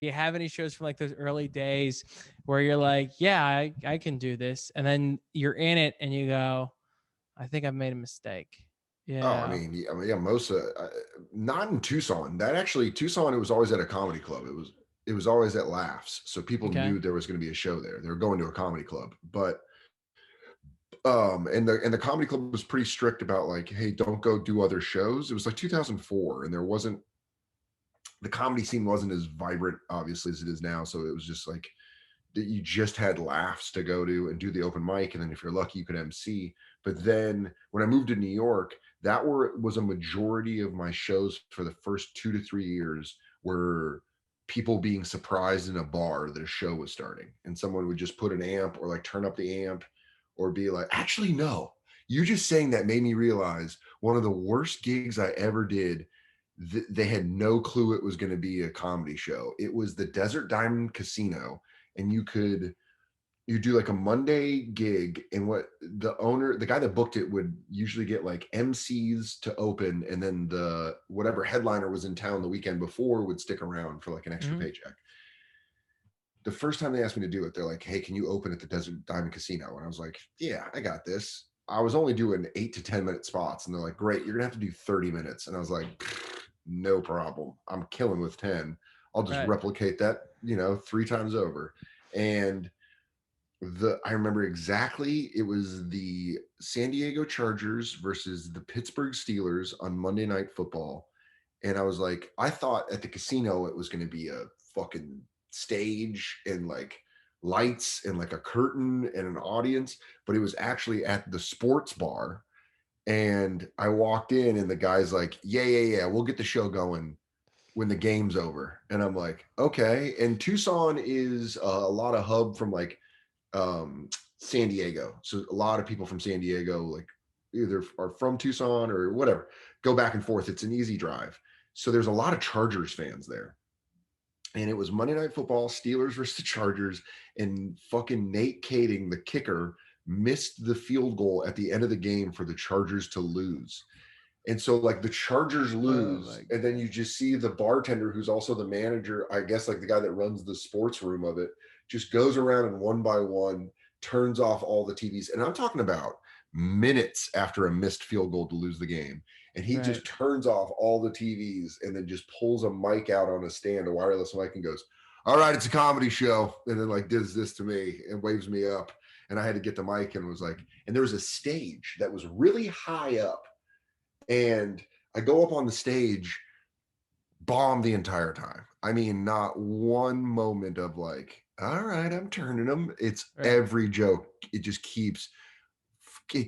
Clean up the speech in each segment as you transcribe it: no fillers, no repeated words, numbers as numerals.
you have any shows from like those early days where you're like, yeah, I can do this, and then you're in it and you go, I think I've made a mistake. Oh, Yeah. yeah, most not in Tucson. That actually Tucson, it was always at a comedy club. It was always at Laughs, so people Okay. knew there was going to be a show there. They were going to a comedy club, but and the comedy club was pretty strict about like, hey, don't go do other shows. It was like 2004, and there wasn't the comedy scene wasn't as vibrant, obviously, as it is now. So it was just like that you just had Laughs to go to and do the open mic, and then if you're lucky, you could MC. But then when I moved to New York, was a majority of my shows for the first 2 to 3 years were people being surprised in a bar that a show was starting, and someone would just put an amp or like turn up the amp or be like, actually, no. You just saying that made me realize one of the worst gigs I ever did. They had no clue it was going to be a comedy show. It was the Desert Diamond Casino, and you do like a Monday gig, and what the guy that booked it would usually get like MCs to open, and then the whatever headliner was in town the weekend before would stick around for like an extra Mm-hmm. paycheck. The first time they asked me to do it, they're like, hey, can you open at the Desert Diamond Casino? And I was like, yeah, I got this. I was only doing 8 to 10 minute spots, and they're like, great, you're gonna have to do 30 minutes. And I was like, no problem, I'm killing with 10. I'll just Right. replicate that, 3 times over. And I remember exactly, it was the San Diego Chargers versus the Pittsburgh Steelers on Monday Night Football. And I was like, I thought at the casino it was going to be a fucking stage and like lights and like a curtain and an audience, but it was actually at the sports bar. And I walked in, and the guy's like, yeah, we'll get the show going when the game's over. And I'm like, okay. And Tucson is a lot of hub from like San Diego. So a lot of people from San Diego, like either are from Tucson or whatever, go back and forth. It's an easy drive. So there's a lot of Chargers fans there. And it was Monday Night Football, Steelers versus the Chargers, and fucking Nate Kading, the kicker, missed the field goal at the end of the game for the Chargers to lose. And so like the Chargers Oh lose, my. and then you just see the bartender, who's also the manager, I guess like the guy that runs the sports room of it, just goes around and one by one turns off all the TVs. And I'm talking about minutes after a missed field goal to lose the game. And he Right. just turns off all the TVs and then just pulls a mic out on a stand, a wireless mic, and goes, all right, it's a comedy show. And then like does this to me and waves me up. And I had to get the mic and was like, and there was a stage that was really high up, and I go up on the stage, bomb the entire time. I mean, not one moment of like, all right, I'm turning them. It's Right. every joke. It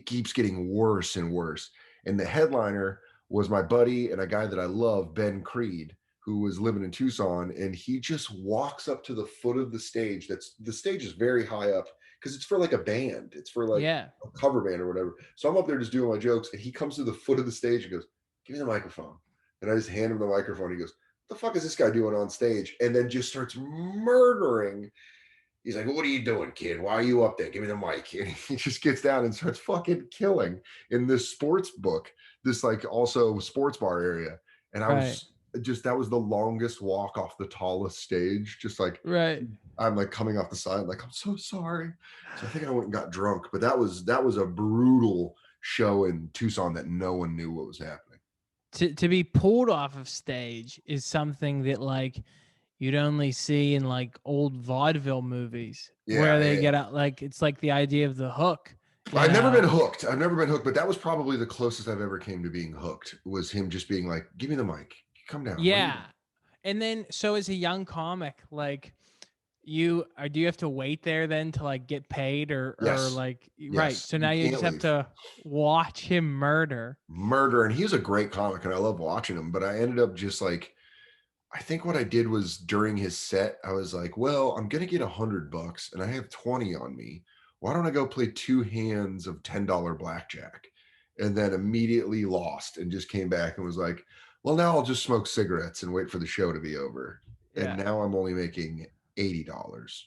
keeps getting worse and worse. And the headliner was my buddy and a guy that I love, Ben Creed, who was living in Tucson, and he just walks up to the foot of the stage. The stage is very high up because it's for like a band. It's for like Yeah. a cover band or whatever. So I'm up there just doing my jokes, and he comes to the foot of the stage and goes, "Give me the microphone." And I just hand him the microphone. He goes, "What the fuck is this guy doing on stage?" And then just starts murdering. He's like, "What are you doing, kid? Why are you up there? Give me the mic." And he just gets down and starts fucking killing in this sports book, this like also sports bar area. And I Right. was just, that was the longest walk off the tallest stage. Just like, Right. I'm like coming off the side, like, I'm so sorry. So I think I went and got drunk, but that was a brutal show in Tucson that no one knew what was happening. To be pulled off of stage is something that like you'd only see in like old vaudeville movies where Yeah, they yeah. get out, like it's like the idea of the hook, you I've never been know. hooked. I've never been hooked, but that was probably the closest I've ever came to being hooked, was him just being like, "Give me the mic. Come down. What are you Yeah. doing?" And then so as a young comic, like do you have to wait there then to like get paid or Yes. like right. Yes. So You now you can't just have leave. to watch him murder. Murder. And he was a great comic, and I love watching him, but I ended up just like, I think what I did was during his set, I was like, well, I'm gonna get $100 and I have 20 on me. Why don't I go play two hands of $10 blackjack? And then immediately lost and just came back and was like, well, now I'll just smoke cigarettes and wait for the show to be over. And Yeah. now I'm only making $80.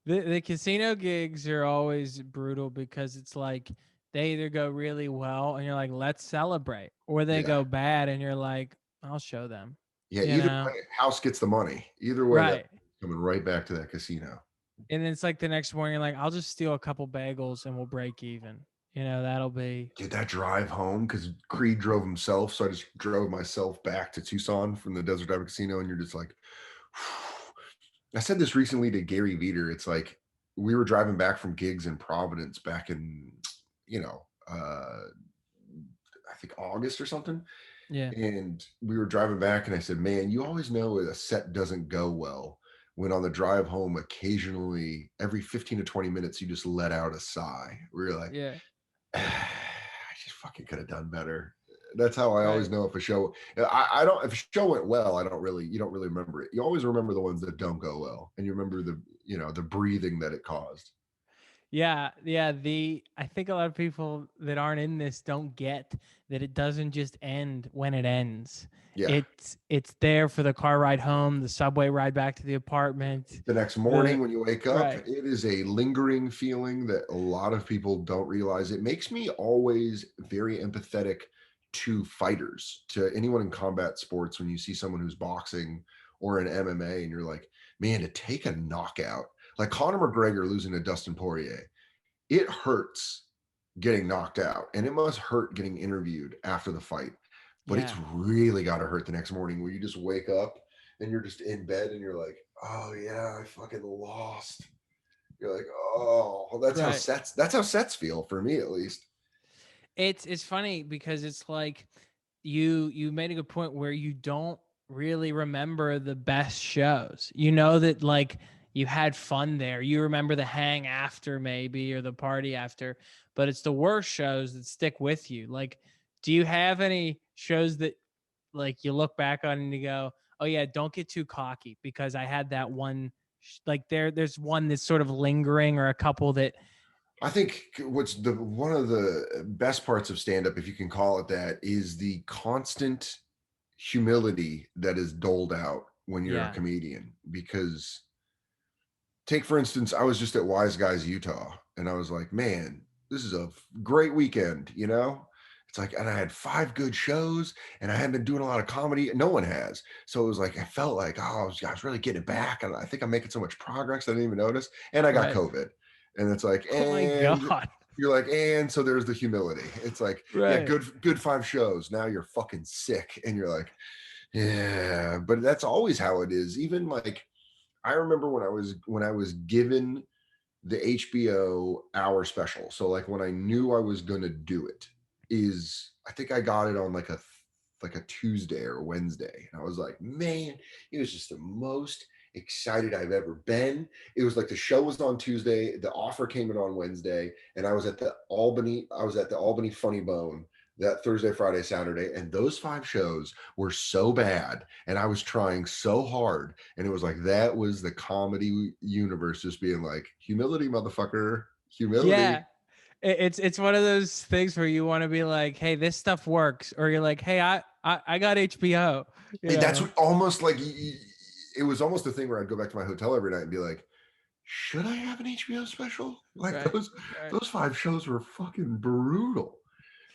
The casino gigs are always brutal because it's like they either go really well and you're like, let's celebrate, or they Yeah. go bad and you're like, I'll show them. Yeah, you either know? way, house gets the money. Either way, that's Right. coming right back to that casino. And it's like the next morning, you're like, I'll just steal a couple bagels and we'll break even. That'll be. Dude, that drive home, because Creed drove himself, so I just drove myself back to Tucson from the Desert Dive Casino, and you're just like, I said this recently to Gary Veter. It's like we were driving back from gigs in Providence back in, you know, I think August or something. Yeah. And we were driving back, and I said, "Man, you always know a set doesn't go well when on the drive home, occasionally, every 15 to 20 minutes, you just let out a sigh. Where you're like, Yeah. I just fucking could have done better." That's how I always Right. know if a show. I don't. If a show went well, I don't really. You don't really remember it. You always remember the ones that don't go well, and you remember the breathing that it caused. Yeah, yeah. I think a lot of people that aren't in this don't get that it doesn't just end when it ends. Yeah. It's there for the car ride home, the subway ride back to the apartment. The next The morning when you wake up, Right. it is a lingering feeling that a lot of people don't realize. It makes me always very empathetic to fighters, to anyone in combat sports. When you see someone who's boxing or in MMA, and you're like, man, to take a knockout, like Conor McGregor losing to Dustin Poirier, it hurts getting knocked out, and it must hurt getting interviewed after the fight. But it's Yeah. really got to hurt the next morning where you just wake up and you're just in bed and you're like, oh yeah, I fucking lost. You're like, oh, Right. that's how sets feel for me at least. It's funny because it's like you made a good point where you don't really remember the best shows. You know that like you had fun there. You remember the hang after maybe or the party after, but it's the worst shows that stick with you. Like, do you have any shows that like you look back on and you go, "Oh yeah, don't get too cocky because I had that one like there's one that's sort of lingering or a couple that I think what's the one of the best parts of stand up, if you can call it that, is the constant humility that is doled out when you're a yeah, comedian. Because take for instance, I was just at Wise Guys, Utah, and I was like, man, this is a great weekend, you know? It's like, and I had 5 good shows, and I hadn't been doing a lot of comedy. No one has. So it was like, I felt like, oh, I was really getting it back. And I think I'm making so much progress. I didn't even notice. And I got right. COVID. And it's like, Oh my and god. you're like, and so there's the humility. It's like, yeah, Right. good 5 shows. Now you're fucking sick. And you're like, yeah, but that's always how it is. Even like, I remember when I was given the HBO hour special. So like when I knew I was gonna do it, is I think I got it on like a Tuesday or Wednesday. And I was like, man, it was just the most excited I've ever been. It was like the show was on Tuesday, the offer came in on Wednesday, and I was at the Albany Funny Bone that Thursday, Friday, Saturday, and those 5 shows were so bad, and I was trying so hard, and it was like that was the comedy universe just being like, humility, motherfucker, humility. Yeah. It's one of those things where you want to be like, "Hey, this stuff works," or you're like, "Hey, I got HBO." You That's know. what almost like it was almost a thing where I'd go back to my hotel every night and be like, should I have an HBO special? Like Right. those Right. those 5 shows were fucking brutal.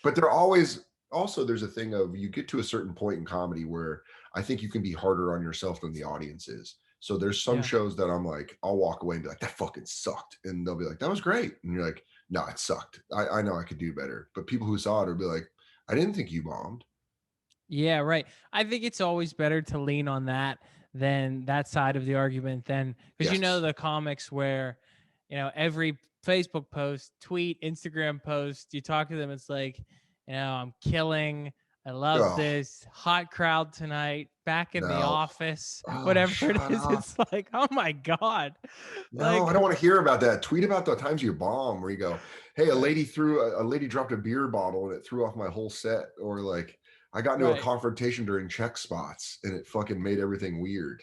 But they're always also there's a thing of you get to a certain point in comedy where I think you can be harder on yourself than the audience is. So there's some Yeah. shows that I'm like, I'll walk away and be like, that fucking sucked. And they'll be like, that was great. And you're like, no, it sucked. I know I could do better. But people who saw it will be like, I didn't think you bombed. Yeah, right. I think it's always better to lean on that than that side of the argument than because Yes. the comics where, every Facebook post, tweet, Instagram post, you talk to them, it's like, I'm killing. I love Oh, this hot crowd tonight, back in the no. office, Oh, whatever it shut is. up. It's like, oh my God. No, I Like, don't want to hear about that. Tweet about the times you bomb where you go, hey, a right, lady threw a lady dropped a beer bottle and it threw off my whole set. Or like I got into a right. confrontation during check spots and it fucking made everything weird.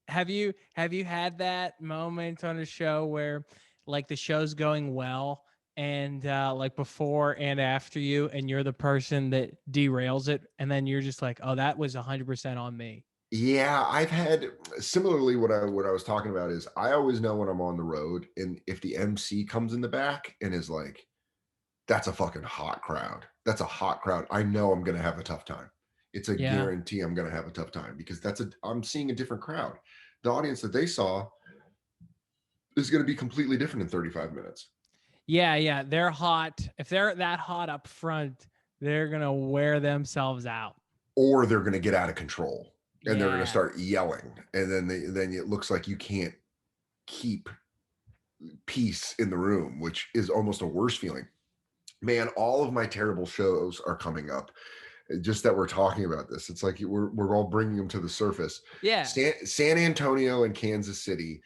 Have you had that moment on a show where like the show's going well and like before and after you and you're the person that derails it and then you're just like, oh, that was 100% on me. Yeah, I've had similarly what I was talking about is I always know when I'm on the road and if the MC comes in the back and is like, that's a fucking hot crowd. That's a hot crowd. I know I'm gonna have a tough time. it's a Yeah. guarantee I'm going to have a tough time because I'm seeing a different crowd. The audience that they saw is going to be completely different in 35 minutes. Yeah, yeah. They're hot. If they're that hot up front, they're gonna wear themselves out. Or they're going to get out of control and they're going to Yeah. start yelling. And then it looks like you can't keep peace in the room, which is almost a worse feeling. Man, all of my terrible shows are coming up. Just that we're talking about this, it's like we're all bringing them to the surface. Yeah. San Antonio and Kansas City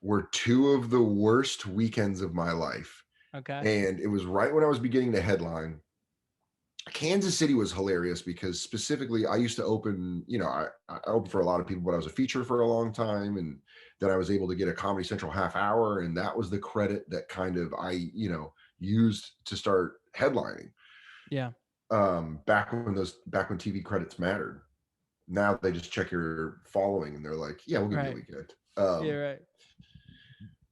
were two of the worst weekends of my life, Okay. and it was right when I was beginning to headline. Kansas City was hilarious because specifically I used to open, I opened for a lot of people, but I was a feature for a long time. And then I was able to get a Comedy Central half hour. And that was the credit that kind of used to start headlining. Yeah. Back when TV credits mattered. Now they just check your following and they're like, yeah, we'll give you a Right. weekend. Yeah. Right.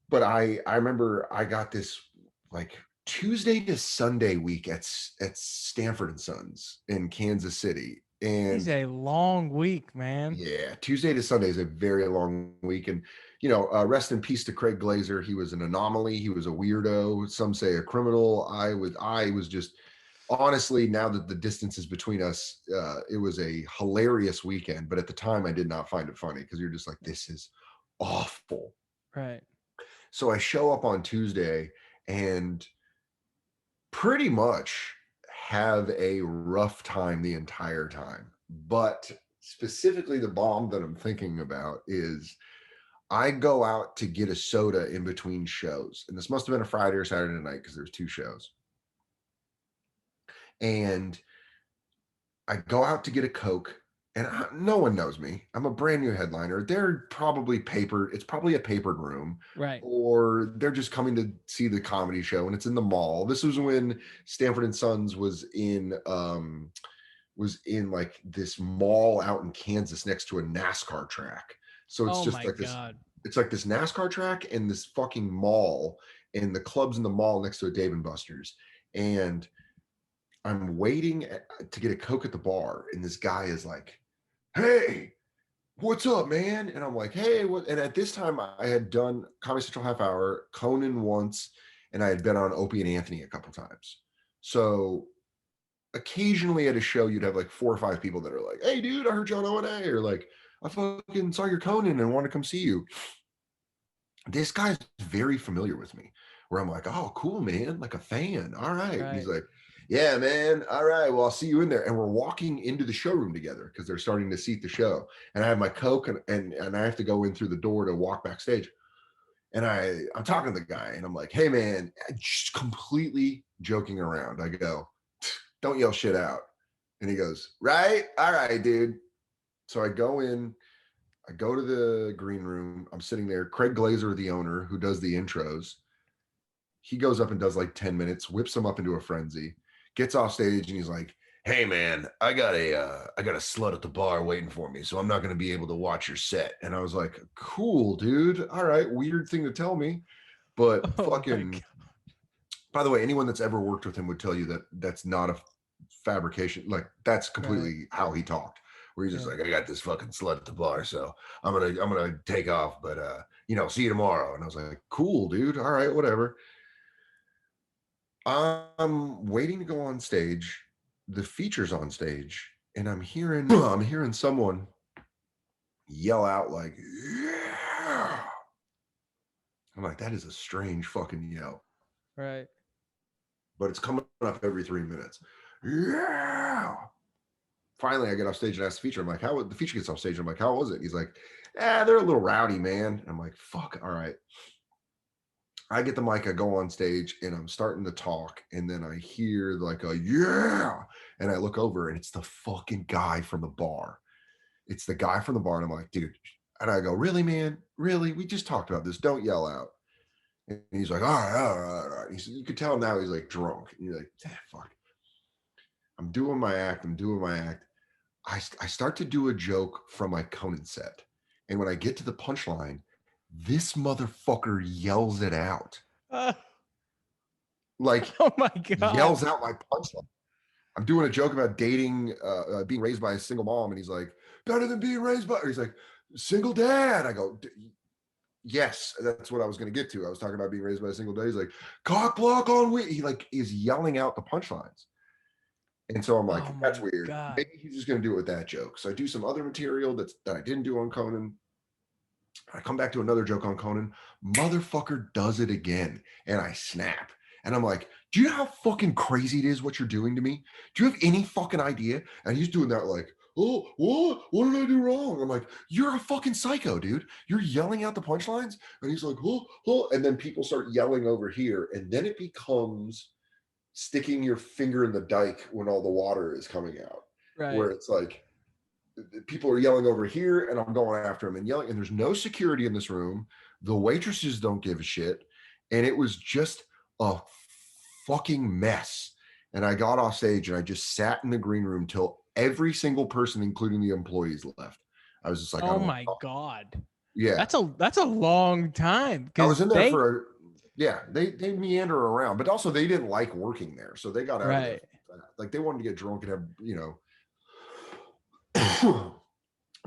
But I remember I got this like Tuesday to Sunday week at Stanford and Sons in Kansas City. It's And a long week, man. yeah, Tuesday to Sunday is a very long week. And rest in peace to Craig Glazer. He was an anomaly. He was a weirdo. Some say a criminal. I was just honestly, now that the distance is between us, it was a hilarious weekend. But at the time, I did not find it funny because you're just like, this is awful. Right. So I show up on Tuesday and pretty much have a rough time the entire time. But specifically, the bomb that I'm thinking about is I go out to get a soda in between shows. And this must have been a Friday or Saturday night because there's two shows. And I go out to get a Coke. And no one knows me. I'm a brand new headliner. They're probably papered. It's probably a papered room. Right. Or they're just coming to see the comedy show and it's in the mall. This was when Stanford and Sons was in like this mall out in Kansas next to a NASCAR track. So it's Oh just my like this, God. it's like this NASCAR track and this fucking mall and the clubs in the mall next to a Dave and Buster's. And I'm waiting to get a Coke at the bar, and this guy is like, "Hey, what's up, man?" And I'm like, "Hey, what?" And at this time, I had done Comedy Central half hour, Conan once, and I had been on Opie and Anthony a couple times. So occasionally at a show, you'd have like 4 or 5 people that are like, "Hey, dude, I heard you on O&A," or like, "I fucking saw your Conan and want to come see you." This guy's very familiar with me, where I'm like, "Oh, cool, man, like a fan. All right." And he's Right. like, "Yeah, man. All right. Well, I'll see you in there." And we're walking into the showroom together because they're starting to seat the show. And I have my Coke and I have to go in through the door to walk backstage. And I'm talking to the guy and I'm like, "Hey, man," just completely joking around. I go, "Don't yell shit out." And he goes, "Right. All right, dude." So I go in, I go to the green room. I'm sitting there. Craig Glazer, the owner, who does the intros, he goes up and does like 10 minutes, whips him up into a frenzy, gets off stage, and he's like, "Hey man, I got a slut at the bar waiting for me, so I'm not going to be able to watch your set." And I was like, "Cool, dude. All right, weird thing to tell me, but Oh my God. fucking." By the way, anyone that's ever worked with him would tell you that that's not a fabrication. Like that's Right. completely how he talked. Where he's just Yeah. like, "I got this fucking slut at the bar, so I'm gonna take off, but see you tomorrow." And I was like, "Cool, dude. All right, whatever." I'm waiting to go on stage. The feature's on stage, and I'm hearing someone yell out like, "Yeah!" I'm like, that is a strange fucking yell, Right. but it's coming up every 3 minutes. Yeah. Finally, I get off stage and ask the feature. I'm like, "How?" The feature gets off stage. I'm like, "How was it?" He's like, "They're a little rowdy, man." And I'm like, "Fuck, all right." I get the mic, I go on stage, and I'm starting to talk, and then I hear like a "yeah," and I look over, and it's the fucking guy from the bar. It's the guy from the bar, and I'm like, "Dude," and I go, "Really, man? Really? We just talked about this. Don't yell out." And he's like, "All right, all right, all right." He said, you could tell now he's like drunk, and you're like, "Fuck." I'm doing my act. I'm doing my act. I start to do a joke from my Conan set, and when I get to the punchline, this motherfucker yells it out. Uh, Like oh my God. yells out my punchline. I'm doing a joke about dating, being raised by a single mom, and he's like, better than being raised by. Or he's like, single dad. I go, yes, that's what I was going to get to. I was talking about being raised by a single dad. He's like, cock block on we. He like is yelling out the punchlines, and so I'm like, Oh that's my weird. God. Maybe he's just going to do it with that joke. So I do some other material that I didn't do on Conan. I come back to another joke on Conan. Motherfucker does it again. And I snap. And I'm like, do you know how fucking crazy it is what you're doing to me? Do you have any fucking idea? And he's doing that like, oh, what? What did I do wrong? I'm like, you're a fucking psycho, dude. You're yelling out the punchlines. And he's like, oh, oh. And then people start yelling over here. And then it becomes sticking your finger in the dike when all the water is coming out, where Right. it's like, people are yelling over here and I'm going after them and yelling, and there's no security in this room. The waitresses don't give a shit. And it was just a fucking mess. And I got off stage and I just sat in the green room till every single person, including the employees, left. I was just like, I Oh don't want my to talk. God. Yeah. That's a long time I was because in there they for yeah, they meander around, but also they didn't like working there. So they got out of there. right. Like they wanted to get drunk and have,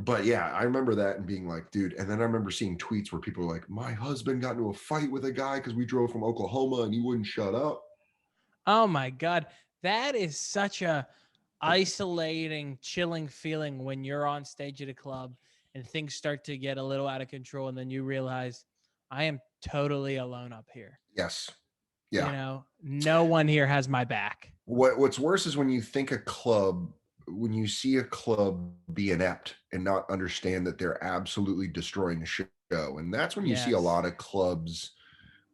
but yeah, I remember that and being like, dude. And then I remember seeing tweets where people were like, my husband got into a fight with a guy because we drove from Oklahoma and he wouldn't shut up. Oh my God. That is such a isolating, chilling feeling when you're on stage at a club and things start to get a little out of control and then you realize I am totally alone up here. Yes. You Yeah. know, no one here has my back. What's worse is when you think when you see a club be inept and not understand that they're absolutely destroying the show. And that's when you see a Yes. lot of clubs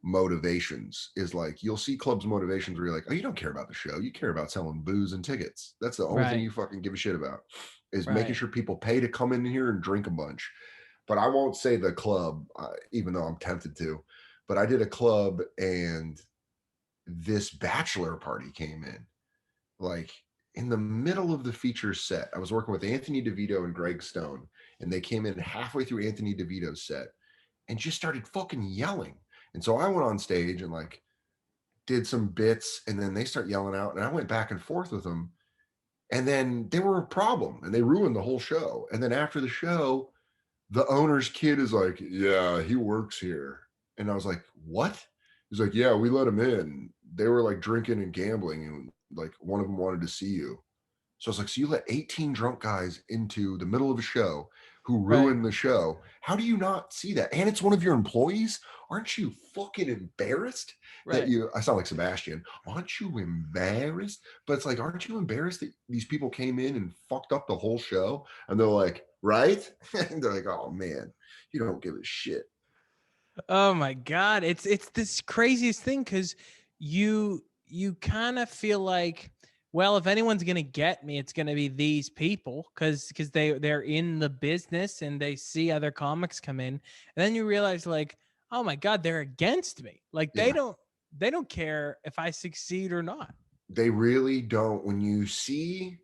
motivations is like you'll see clubs motivations where you're like, oh, you don't care about the show, you care about selling booze and tickets. That's the only thing Right. you fucking give a shit about, is making Right. sure people pay to come in here and drink a bunch. But I won't say the club, even though I'm tempted to. But I did a club and this bachelor party came in like in the middle of the feature set. I was working with Anthony DeVito and Greg Stone, and they came in halfway through Anthony DeVito's set and just started fucking yelling. And so I went on stage and like did some bits, and then they start yelling out, and I went back and forth with them. And then they were a problem and they ruined the whole show. And then after the show, the owner's kid is like, yeah, he works here. And I was like, what? He's like, yeah, we let him in. They were like drinking and gambling, and like one of them wanted to see you. So it's like, so you let 18 drunk guys into the middle of a show who Right. ruined the show. How do you not see that? And it's one of your employees. Aren't you fucking embarrassed that Right. you, I sound like Sebastian. Aren't you embarrassed? But it's like, aren't you embarrassed that these people came in and fucked up the whole show? And they're like, right? And they're like, oh man, you don't give a shit. Oh my God. It's this craziest thing because you kind of feel like, well, if anyone's gonna get me, it's gonna be these people because they're in the business and they see other comics come in. And then you realize like, oh my God, they're against me. Like Yeah. they don't care if I succeed or not. They really don't. When you see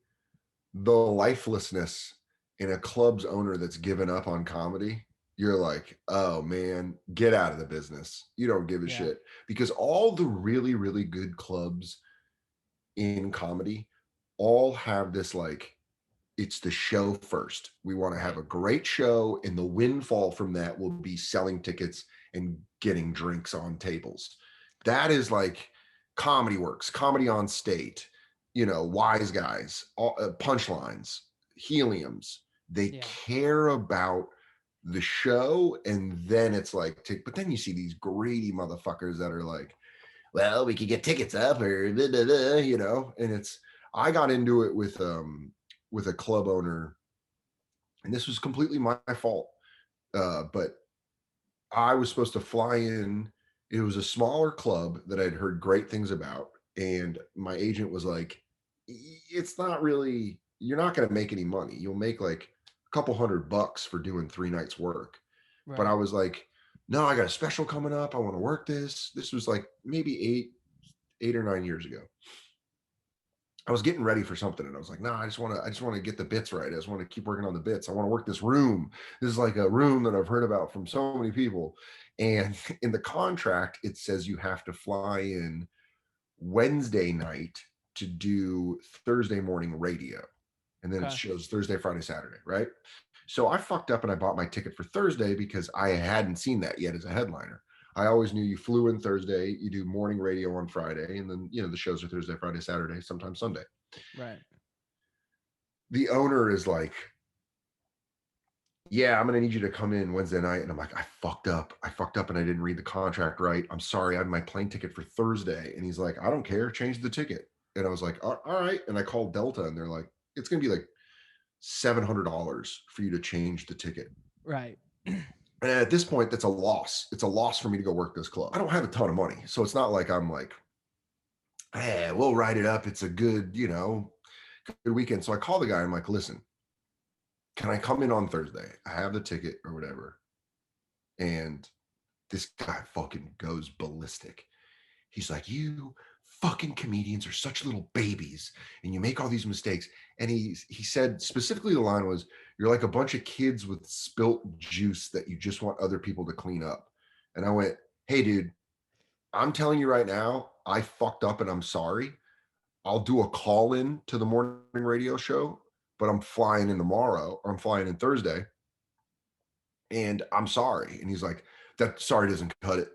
the lifelessness in a club's owner that's given up on comedy, you're like, oh man, get out of the business. You don't give a Yeah. shit. Because all the really, really good clubs in comedy all have this like, it's the show first. We want to have Right. a great show, and the windfall from that will be selling tickets and getting drinks on tables. That is like comedy works, comedy on state, wise guys, punchlines, heliums. They Yeah. care about the show, and then it's like, but then you see these greedy motherfuckers that are like, well, we could get tickets up or blah, blah, blah, and it's, I got into it with a club owner, and this was completely my fault. But I was supposed to fly in. It was a smaller club that I'd heard great things about, and my agent was like, "It's not really. You're not going to make any money. You'll make like a couple $100 for doing 3 nights work." But I Right. was like, "No, I got a special coming up. I want to work this." This was like maybe 8 or 9 years ago. I was getting ready for something, and I was like, "No, I just want to get the bits right. I just want to keep working on the bits. I want to work this room. This is like a room that I've heard about from so many people." And in the contract, it says you have to fly in Wednesday night to do Thursday morning radio. And then it Okay. shows Thursday, Friday, Saturday, right? So I fucked up and I bought my ticket for Thursday because I hadn't seen that yet as a headliner. I always knew you flew in Thursday, you do morning radio on Friday, and then, the shows are Thursday, Friday, Saturday, sometimes Sunday. Right. The owner is like, yeah, I'm going to need you to come in Wednesday night. And I'm like, I fucked up. I fucked up and I didn't read the contract right. I'm sorry. I have my plane ticket for Thursday. And he's like, I don't care. Change the ticket. And I was like, all right. And I called Delta and they're like, it's going to be like $700 for you to change the ticket. Right. And at this point, that's a loss. It's a loss for me to go work this club. I don't have a ton of money. So it's not like I'm like, hey, we'll write it up. It's a good, good weekend. So I call the guy. I'm like, listen, can I come in on Thursday? I have the ticket or whatever. And this guy fucking goes ballistic. He's like, you fucking comedians are such little babies and you make all these mistakes. And he said specifically, the line was, you're like a bunch of kids with spilt juice that you just want other people to clean up. And I went, hey dude, I'm telling you right now, I fucked up and I'm sorry. I'll do a call in to the morning radio show, but I'm flying in tomorrow or I'm flying in Thursday. And I'm sorry. And he's like, that sorry doesn't cut it.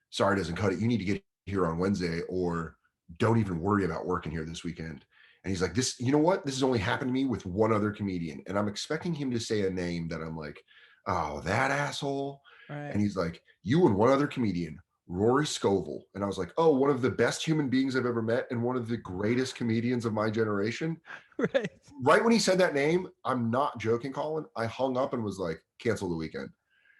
Sorry doesn't cut it. You need to get here on Wednesday or don't even worry about working here this weekend. And he's like, this, you know what? This has only happened to me with one other comedian. And I'm expecting him to say a name that I'm like, oh, that asshole. Right. And he's like, you and one other comedian, Rory Scovel. And I was like, oh, one of the best human beings I've ever met and one of the greatest comedians of my generation. Right. Right when he said that name, I'm not joking, Collin. I hung up and was like, cancel the weekend.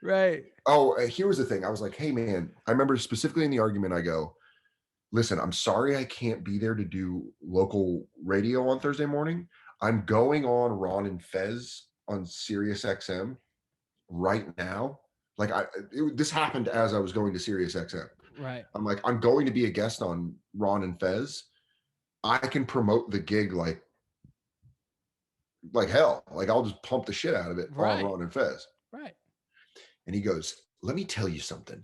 Right. Oh, here was the thing. I was like, hey, man, I remember specifically in the argument, I go, listen, I'm sorry I can't be there to do local radio on Thursday morning. I'm going on Ron and Fez on Sirius XM right now. Like this happened as I was going to Sirius XM. Right. I'm like, I'm going to be a guest on Ron and Fez. I can promote the gig like hell. Like I'll just pump the shit out of it on Ron and Fez. Right. And he goes, let me tell you something.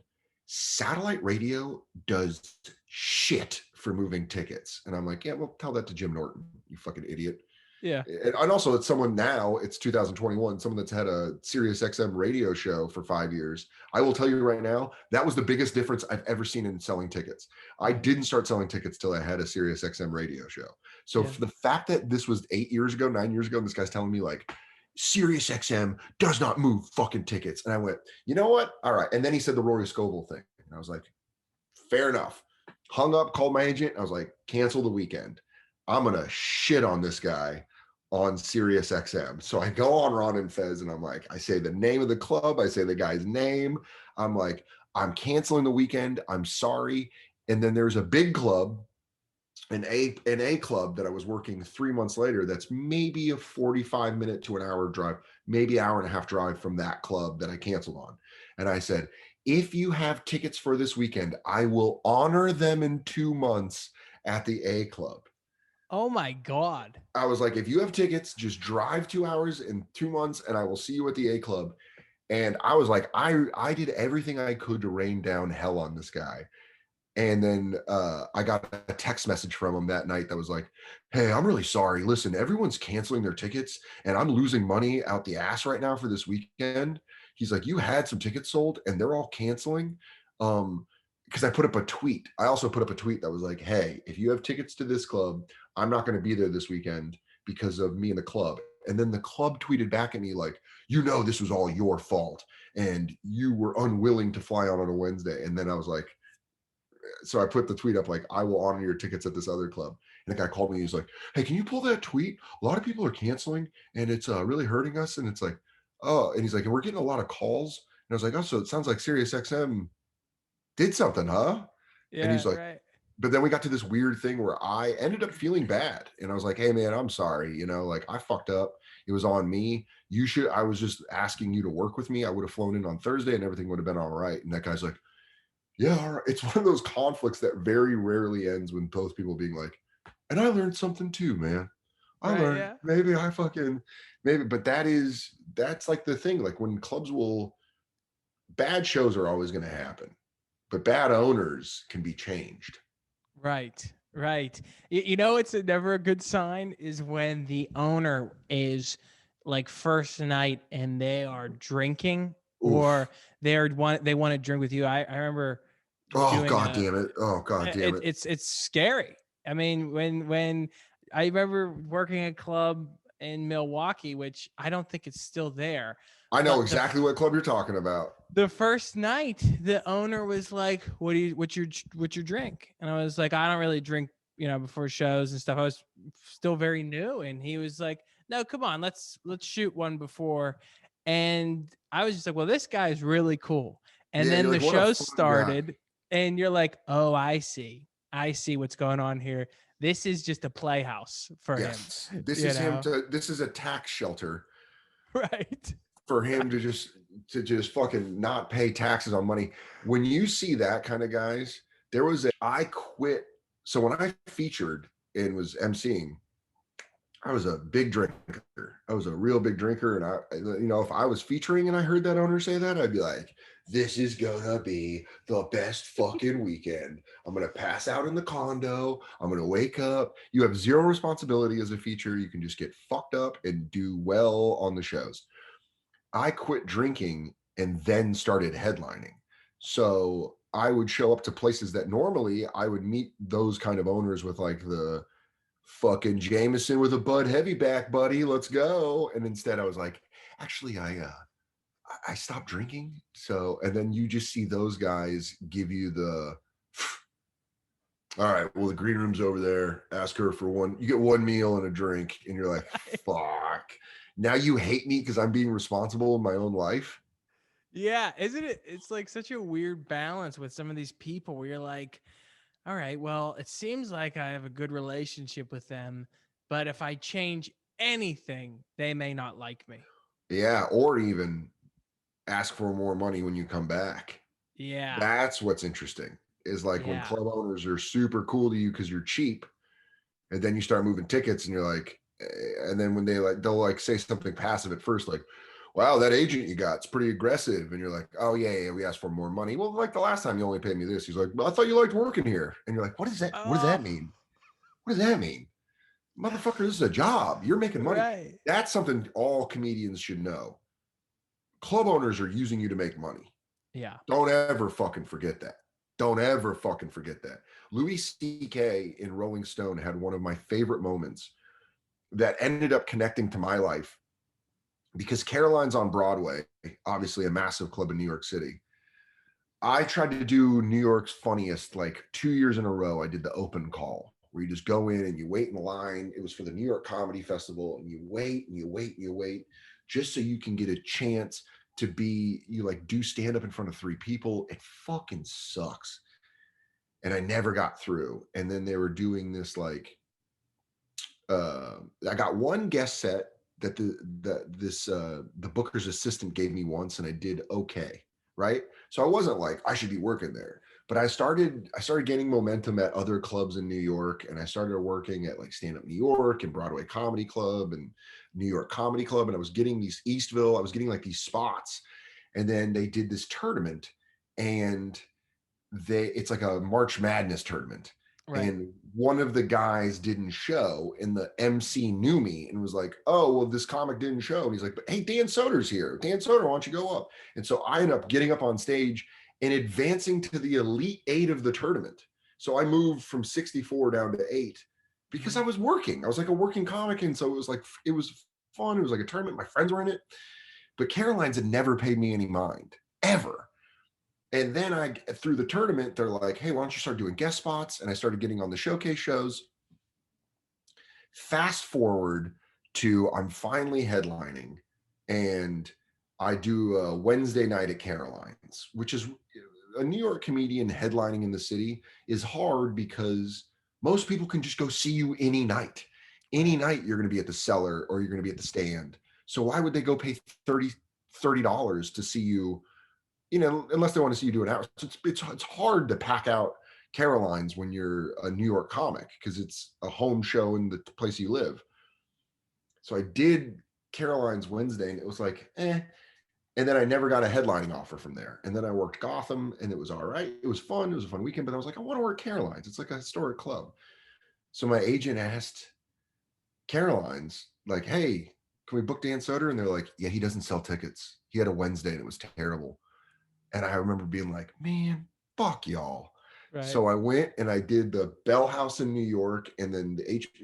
Satellite radio does shit for moving tickets. And I'm like, yeah, well, tell that to Jim Norton, you fucking idiot. Yeah. And also it's someone now, it's 2021, someone that's had a Sirius XM radio show for 5 years. I will tell you right now, that was the biggest difference I've ever seen in selling tickets. I didn't start selling tickets till I had a Sirius XM radio show. So for the fact that this was 9 years ago, and this guy's telling me like, Sirius XM does not move fucking tickets. And I went, you know what? All right. And then he said the Rory Scovel thing. And I was like, fair enough. Hung up, called my agent. I was like, cancel the weekend. I'm going to shit on this guy on Sirius XM. So I go on Ron and Fez and I'm like, I say the name of the club. I say the guy's name. I'm like, I'm canceling the weekend. I'm sorry. And then there's a big club, an A club that I was working 3 months later. That's maybe a 45-minute to an hour drive, maybe hour and a half drive from that club that I canceled on. And I said, if you have tickets for this weekend, I will honor them in 2 months at the A club. Oh my God. I was like, if you have tickets, just drive 2 hours in 2 months and I will see you at the A club. And I was like, I did everything I could to rain down hell on this guy. And then I got a text message from him that night that was like, hey, I'm really sorry. Listen, everyone's canceling their tickets and I'm losing money out the ass right now for this weekend. He's like, you had some tickets sold and they're all canceling. Because I put up a tweet. I also put up a tweet that was like, hey, if you have tickets to this club, I'm not going to be there this weekend because of me and the club. And then the club tweeted back at me like, this was all your fault and you were unwilling to fly on a Wednesday. And then I was like, so I put the tweet up like, I will honor your tickets at this other club. And the guy called me. He's like, hey, can you pull that tweet? A lot of people are canceling and it's really hurting us. And it's like, oh, and he's like, and we're getting a lot of calls. And I was like, oh, so it sounds like Sirius XM did something, huh? Yeah. And he's like, right. But then we got to this weird thing where I ended up feeling bad. And I was like, hey man, I'm sorry. Like I fucked up. It was on me. I was just asking you to work with me. I would have flown in on Thursday and everything would have been all right. And that guy's like, yeah, all right. It's one of those conflicts that very rarely ends with both people being like, and I learned something too, man. I learned but that's like the thing. Like when bad shows are always going to happen, but bad owners can be changed. Right. Right. You know, it's never a good sign is when the owner is like first night and they are drinking or Oof. they want to drink with you. I remember Oh doing god a damn it. Oh god damn it. it's scary. I mean, when I remember working a club in Milwaukee, which I don't think it's still there, I know but exactly what club you're talking about. the first night the owner was like, what's your drink? And I was like, I don't really drink, before shows and stuff. I was still very new, and he was like, no, come on, let's shoot one before. And I was just like, well, this guy's really cool. And Yeah, then you're the like, what a show fun guy. started, and you're like, oh, I see what's going on here. This is just a playhouse for him. Yes. This you is him know to this is a tax shelter right. for him to just fucking not pay taxes on money. When you see that kind of guys, I quit. So when I featured and was emceeing, I was a big drinker. I was a real big drinker. And if I was featuring and I heard that owner say that, I'd be like, this is gonna be the best fucking weekend. I'm gonna pass out in the condo. I'm gonna wake up. You have zero responsibility as a feature. You can just get fucked up and do well on the shows. I quit drinking and then started headlining. So I would show up to places that normally I would meet those kind of owners with like the fucking Jameson with a Bud Heavy back, buddy. Let's go. And instead, I was like, actually, I stopped drinking. So, and then you just see those guys give you the, all right, well, the green room's over there. Ask her for one. You get one meal and a drink, and you're like, fuck. Now you hate me because I'm being responsible in my own life. Yeah, isn't it? It's like such a weird balance with some of these people where you're like, all right, well, it seems like I have a good relationship with them, but if I change anything, they may not like me. Yeah, or even ask for more money when you come back. Yeah. That's what's interesting. Is like when Yeah. club owners are super cool to you because you're cheap, and then you start moving tickets and you're like, and then when they'll like say something passive at first, like, wow, that agent you got's pretty aggressive. And you're like, oh yeah, we asked for more money. Well, like the last time you only paid me this. He's like, well, I thought you liked working here. And you're like, what is that? What does that Oh, mean? What does that mean? Motherfucker, this is a job. You're making money. right. That's something all comedians should know. Club owners are using you to make money. Yeah. Don't ever fucking forget that. Don't ever fucking forget that. Louis C.K. in Rolling Stone had one of my favorite moments that ended up connecting to my life because Caroline's on Broadway, obviously a massive club in New York City. I tried to do New York's funniest like 2 years in a row. I did the open call where you just go in and you wait in line. It was for the New York Comedy Festival, and you wait and you wait and you wait just so you can get a chance to you like do stand up in front of three people. It fucking sucks. And I never got through. And then they were doing this like I got one guest set that the booker's assistant gave me once, and I did okay, right? So I wasn't like I should be working there, but I started gaining momentum at other clubs in New York, and I started working at like Stand Up New York and Broadway Comedy Club and New York Comedy Club, and I was getting these Eastville, I was getting like these spots, and then they did this tournament, and it's like a March Madness tournament. Right. And one of the guys didn't show, and the MC knew me and was like, oh, well, this comic didn't show. And he's like, but hey, Dan Soder's here. Dan Soder, why don't you go up? And so I end up getting up on stage and advancing to the Elite Eight of the tournament. So I moved from 64 down to 8 because I was working. I was like a working comic. And so it was fun. It was like a tournament. My friends were in it. But Caroline's had never paid me any mind, ever. And then through the tournament, they're like, hey, why don't you start doing guest spots? And I started getting on the showcase shows. Fast forward to I'm finally headlining, and I do a Wednesday night at Caroline's, which is a New York comedian headlining in the city is hard because most people can just go see you any night. Any Right. night you're going to be at the cellar or you're going to be at the stand. So why would they go pay $30 to see you, unless they want to see you do an hour? So it's hard to pack out Caroline's when you're a New York comic because it's a home show in the place you live. So I did Caroline's Wednesday, and it was like, eh. And then I never got a headlining offer from there. And then I worked Gotham, and it was all right. It was fun. It was a fun weekend, but I was like, I want to work Caroline's. It's like a historic club. So my agent asked Caroline's, like, hey, can we book Dan Soder? And they're like, yeah, he doesn't sell tickets. He had a Wednesday and it was terrible. And I remember being like, man, fuck y'all. Right. So I went and I did the Bell House in New York, and then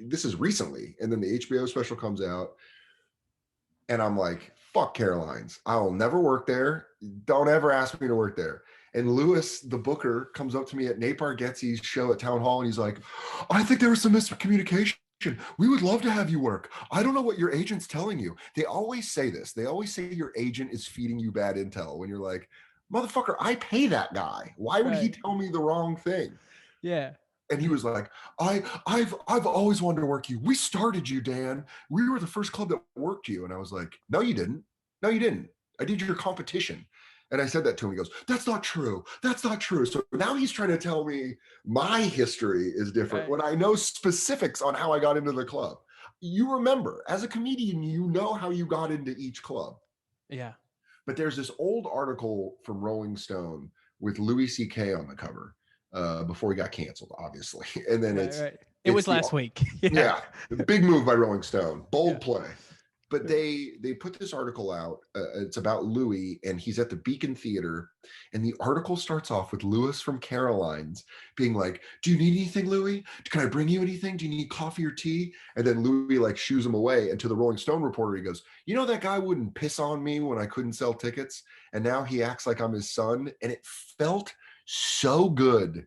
this is recently, and then the HBO special comes out, and I'm like, fuck Caroline's. I'll never work there. Don't ever ask me to work there. And Lewis, the booker, comes up to me at Nate Bargatze's show at Town Hall, and he's like, I think there was some miscommunication. We would love to have you work. I don't know what your agent's telling you. They always say this. They always say your agent is feeding you bad intel when you're like, motherfucker, I pay that guy. Why would he Right. tell me the wrong thing? Yeah. And he was like, I've always wanted to work you. We started you, Dan. We were the first club that worked you. And I was like, no, you didn't. No, you didn't. I did your competition. And I said that to him. He goes, that's not true. That's not true. So now he's trying to tell me my history is different Right. when I know specifics on how I got into the club. You remember, as a comedian, you know how you got into each club. Yeah. But there's this old article from Rolling Stone with Louis C.K. on the cover before he got canceled, obviously. And then Right. Right. It it's was the last week. Yeah. yeah, big move by Rolling Stone, Yeah. bold play. But they put this article out. It's about Louis, and he's at the Beacon Theater, and the article starts off with Louis from Caroline's being like, "Do you need anything, Louis? Can I bring you anything? Do you need coffee or tea?" And then Louis like shoos him away. And to the Rolling Stone reporter, he goes, "You know that guy wouldn't piss on me when I couldn't sell tickets, and now he acts like I'm his son." And it felt so good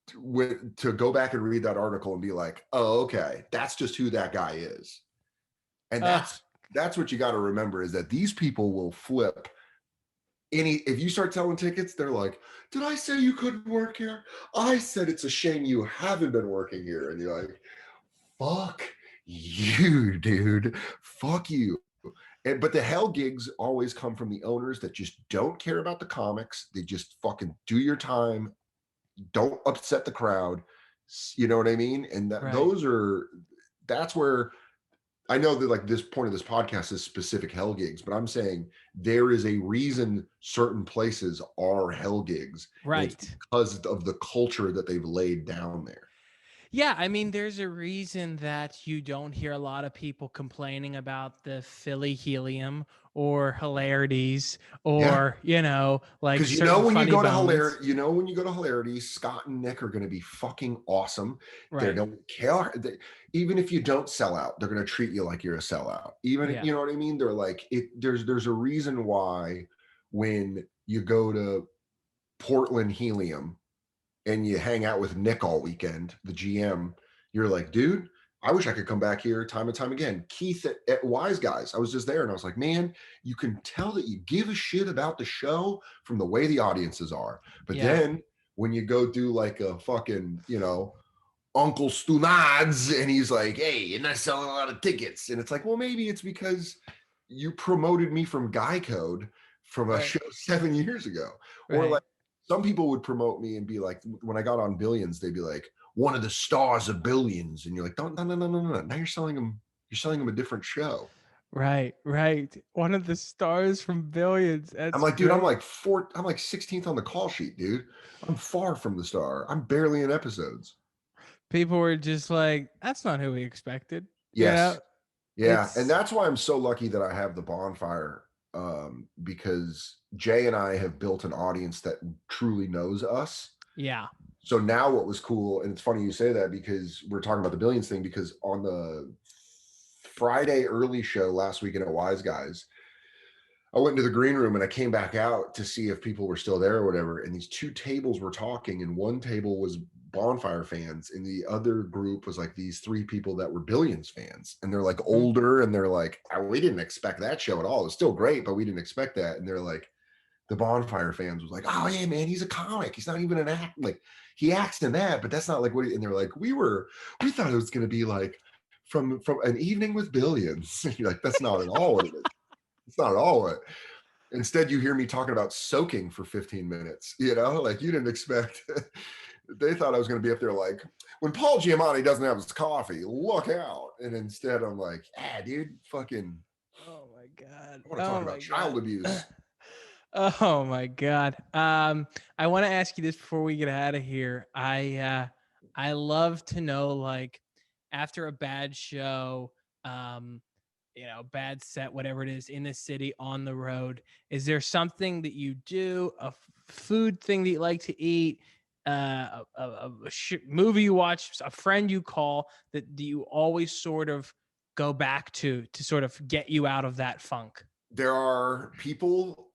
to go back and read that article and be like, "Oh, okay, that's just who that guy is." And Uh, that's what you got to remember is that these people will flip any if you start selling tickets, they're like, did I say you couldn't work here? I said it's a shame you haven't been working here. And you're like, fuck you, dude. Fuck you. But the hell gigs always come from the owners that just don't care about the comics. They just fucking do your time, don't upset the crowd. You know what I mean? And right. that's where I know that like this point of this podcast is specific hell gigs, but I'm saying there is a reason certain places are hell gigs, and it's Right. because of the culture that they've laid down there. Yeah, I mean, there's a reason that you don't hear a lot of people complaining about the Philly Helium or Hilarities Yeah. or, like Because certain funny bones. when you go to Hilarity, Scott and Nick are going to be fucking awesome. They Right. don't care. Even if you don't sell out, they're going to treat you like you're a sellout. Even Yeah. you know what I mean. They're like there's a reason why when you go to Portland Helium and you hang out with Nick all weekend, the GM, you're like, dude, I wish I could come back here time and time again. Keith at Wise Guys, I was just there and I was like, man, you can tell that you give a shit about the show from the way the audiences are. But Yeah. then when you go do like a fucking, Uncle Stunads and he's like, hey, you're not selling a lot of tickets. And it's like, well, maybe it's because you promoted me from Guy Code from a Right. show 7 years ago. Or Right. like some people would promote me and be like, when I got on Billions, they'd be like, one of the stars of Billions. And you're like, don't, no, no, no, no, no. Now you're selling them a different show. Right. Right. One of the stars from Billions. I'm That's like, dude, great. I'm like 16th on the call sheet, dude. I'm far from the star. I'm barely in episodes. People were just like, that's not who we expected. You Yes. know, Yeah, and it's, that's why I'm so lucky that I have the bonfire, because Jay and I have built an audience that truly knows us. yeah. So now what was cool, and it's funny you say that because we're talking about the Billions thing, because on the Friday early show last weekend at Wise Guys, I went into the green room and I came back out to see if people were still there or whatever. And these two tables were talking, and one table was bonfire fans, and the other group was like these three people that were Billions fans. And they're like Mhm. older, and they're like, we didn't expect that show at all. It was still great, but we didn't expect that. And they're like, the bonfire fans was like, oh yeah, man, he's a comic. He's not even an act. Like he acts in that, but that's not like what and they're like, we thought it was gonna be like from an evening with Billions. And you're like, that's not at all what it is. It's not at all what. Instead, you hear me talking about soaking for 15 minutes. Like you didn't expect. They thought I was going to be up there like, when Paul Giamatti doesn't have his coffee, look out. And instead, I'm like, dude, fucking, Oh my God. I want to talk Oh about my child God. abuse. Oh my God. I want to ask you this before we get out of here. I love to know, like, after a bad show, um, bad set, whatever it is, in the city, on the road, is there something that you do, a food thing that you like to eat, movie you watch, a friend you call, that you always sort of go back to sort of get you out of that funk? There are people,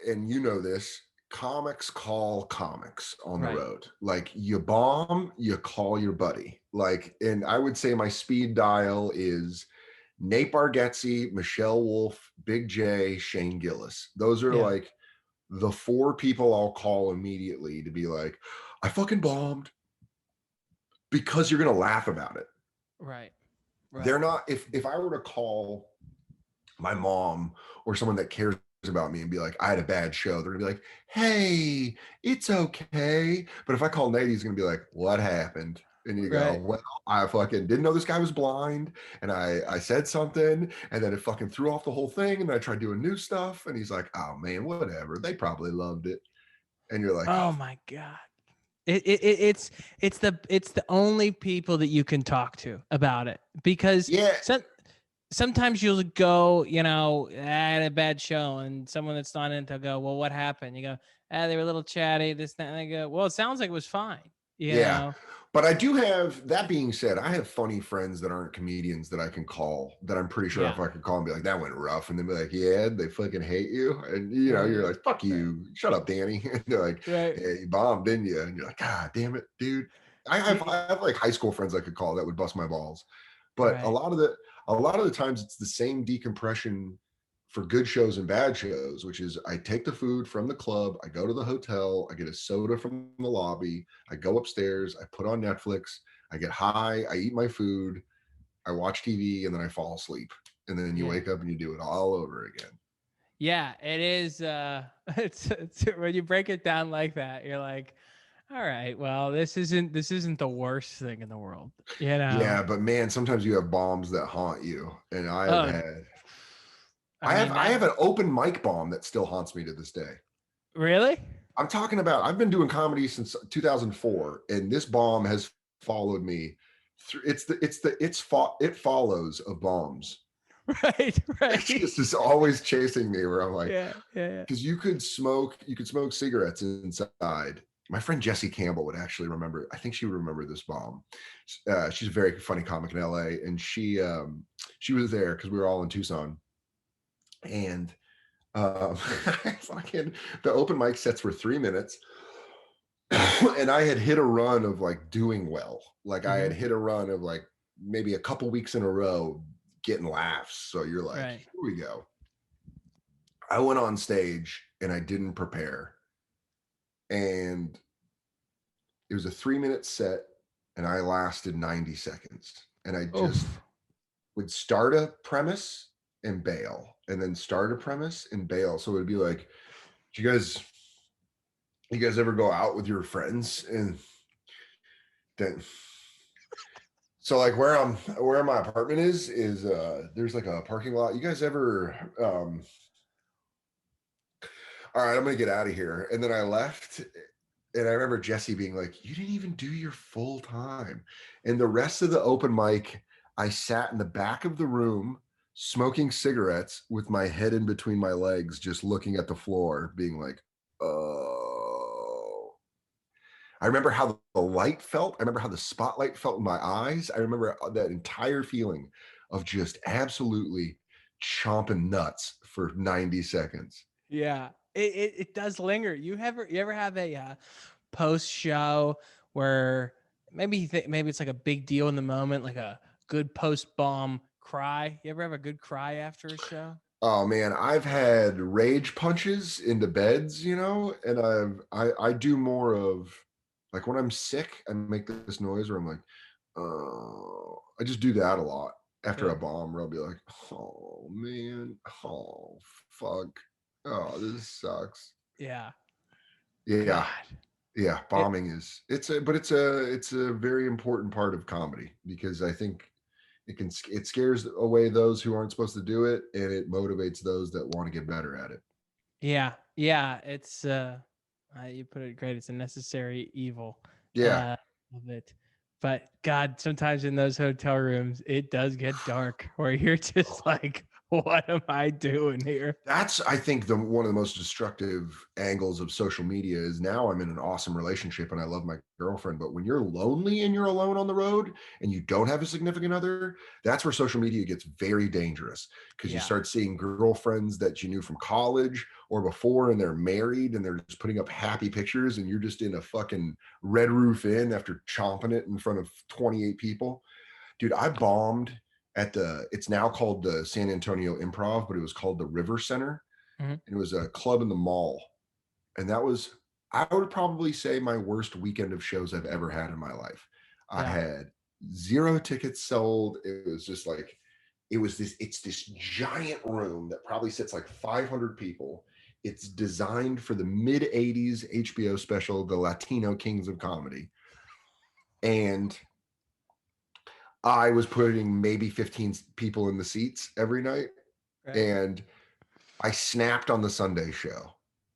and you know this, comics call comics on the Right. road. Like you bomb, you call your buddy. Like, and I would say my speed dial is Nate Bargatze, Michelle Wolf, Big J, Shane Gillis. Those are Yeah. like the four people I'll call immediately to be like, I fucking bombed, because you're gonna laugh about it. Right. They're Right. not, if I were to call my mom or someone that cares about me and be like, I had a bad show, they're gonna be like, hey, it's okay. But if I call Nate, he's gonna be like, what happened? And you go, Right. well, I fucking didn't know this guy was blind, and I said something, and then it fucking threw off the whole thing, and I tried doing new stuff, and he's like, oh man, whatever. They probably loved it. And you're like, Oh oh my God. It's the only people that you can talk to about it, because yeah, sometimes you'll go, I had a bad show, and someone that's not into go, well, what happened? You go, they were a little chatty, this, that, and they go, well, it sounds like it was fine, you yeah. know? But I do have, that being said, I have funny friends that aren't comedians that I can call, that I'm pretty sure if Yeah. I could call and be like, that went rough. And they'd be like, yeah, they fucking hate you. And you're Right. like, fuck Right. you. Shut up, Danny. And they're like, Right. hey, you bombed, didn't you? And you're like, God damn it, dude. Y- I have like high school friends I could call that would bust my balls. But Right. a lot of the times it's the same decompression for good shows and bad shows, which is I take the food from the club, I go to the hotel, I get a soda from the lobby, I go upstairs, I put on Netflix, I get high, I eat my food, I watch TV, and then I fall asleep. And then you Yeah. wake up and you do it all over again. Yeah, it is. It's when you break it down like that, you're like, all right, well, this isn't the worst thing in the world, you know? Yeah, but man, sometimes you have bombs that haunt you. And Oh, I mean I that. have an open mic bomb that still haunts me to this day. Really? I'm talking about, I've been doing comedy since 2004, and this bomb has followed me through. It follows of bombs. Right, It's right. just is always chasing me where I'm like, Yeah, yeah, yeah. because you could smoke cigarettes inside. My friend Jessie Campbell would actually remember. I think she would remember this bomb. She's a very funny comic in LA, and she was there because we were all in Tucson, and fucking the open mic sets for 3 minutes. And I had hit a run of like doing well. Like I Hmm. had hit a run of like maybe a couple weeks in a row getting laughs. So you're like, Right. here we go. I went on stage and I didn't prepare. And it was a 3 minute set and I lasted 90 seconds. And I just Oof. would start a premise and bail, and then start a premise and bail. So it would be like, do you guys ever go out with your friends and then so like where my apartment is there's like a parking lot. You guys ever all right, I'm gonna get out of here. And then I left, and I remember Jesse being like, you didn't even do your full time. And the rest of the open mic, I sat in the back of the room smoking cigarettes with my head in between my legs, just looking at the floor, being like, oh. I remember how the light felt. I remember how the spotlight felt in my eyes. I remember that entire feeling of just absolutely chomping nuts for 90 seconds. Yeah. It does linger. You ever have a post show where maybe maybe it's like a big deal in the moment, like a good post bomb cry? You ever have a good cry after a show? Oh man, I've had rage punches into beds, and I do more of like when I'm sick, I make this noise where I'm like, oh, I just do that a lot after a Yeah. bomb where I'll be like, oh man, oh fuck, oh this sucks. Yeah. Yeah, God. yeah, It bombing is it's a very important part of comedy because I think it scares away those who aren't supposed to do it, and it motivates those that want to get better at it. Yeah. Yeah, you put it great. It's a necessary evil Yeah. of it. But God, sometimes in those hotel rooms, it does get dark where you're just like, what am I doing here? That's, I think, the one of the most destructive angles of social media is now I'm in an awesome relationship and I love my girlfriend. But when you're lonely and you're alone on the road and you don't have a significant other, that's where social media gets very dangerous because you Yeah. start seeing girlfriends that you knew from college or before and they're married and they're just putting up happy pictures and you're just in a fucking Red Roof Inn after chomping it in front of 28 people. Dude, I bombed at it's now called the San Antonio Improv, but it was called the River Center. Mhm. And it was a club in the mall. And that was, I would probably say, my worst weekend of shows I've ever had in my life. I Yeah. had 0 tickets sold. It was just like, it's this giant room that probably sits like 500 people. It's designed for the mid 80s HBO special, The Latino Kings of Comedy. And I was putting maybe 15 people in the seats every night. Right. And I snapped on the Sunday show.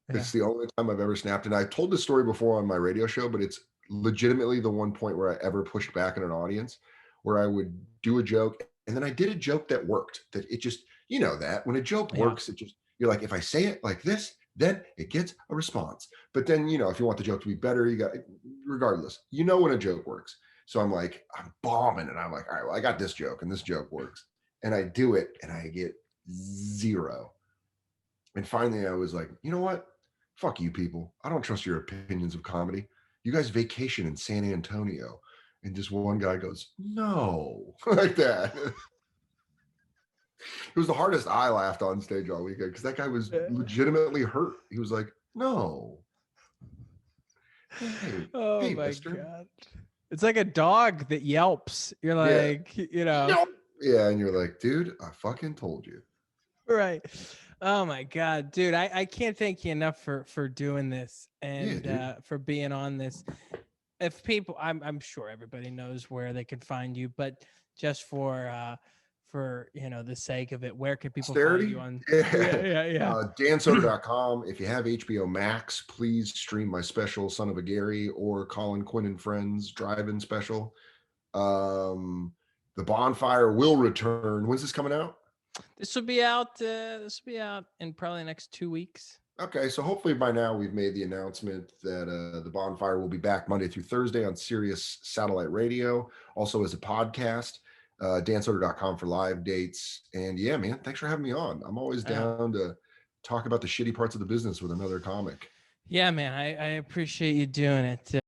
Yeah. It's the only time I've ever snapped. And I told this story before on my radio show, but it's legitimately the one point where I ever pushed back in an audience where I would do a joke. And then I did a joke that worked. That it just, you know, that when a joke Yeah. works, it just, you're like, if I say it like this, then it gets a response. But then, you know, if you want the joke to be better, you got, regardless, you know, when a joke works. So I'm like, I'm bombing and I'm like, all right, well, I got this joke and this joke works. And I do it and I get 0. And finally, I was like, you know what? Fuck you people. I don't trust your opinions of comedy. You guys vacation in San Antonio. And just one guy goes, no, like that. It was the hardest I laughed on stage all weekend because that guy was legitimately hurt. He was like, no. Hey, Oh hey, my mister. God. It's like a dog that yelps. You're Yeah. like, No. Yeah. And you're like, dude, I fucking told you. right. Oh my God, dude. I can't thank you enough for doing this Yeah, and dude. for being on this. If people, I'm sure everybody knows where they can find you, but just for the sake of it, where can people find you Posterity? on? Yeah, Yeah. yeah, yeah. DanSoder.com. If you have HBO Max, please stream my special, Son of a Gary, or Colin Quinn and Friends drive-in special. Um, the Bonfire will return. When's this coming out? This will be out. This will be out in probably the next 2 weeks. Okay, so hopefully by now we've made the announcement that the Bonfire will be back Monday through Thursday on Sirius Satellite Radio, also as a podcast. DanSoder.com for live dates. And yeah, man, thanks for having me on. I'm always Yeah. down to talk about the shitty parts of the business with another comic. Yeah, man. I appreciate you doing it.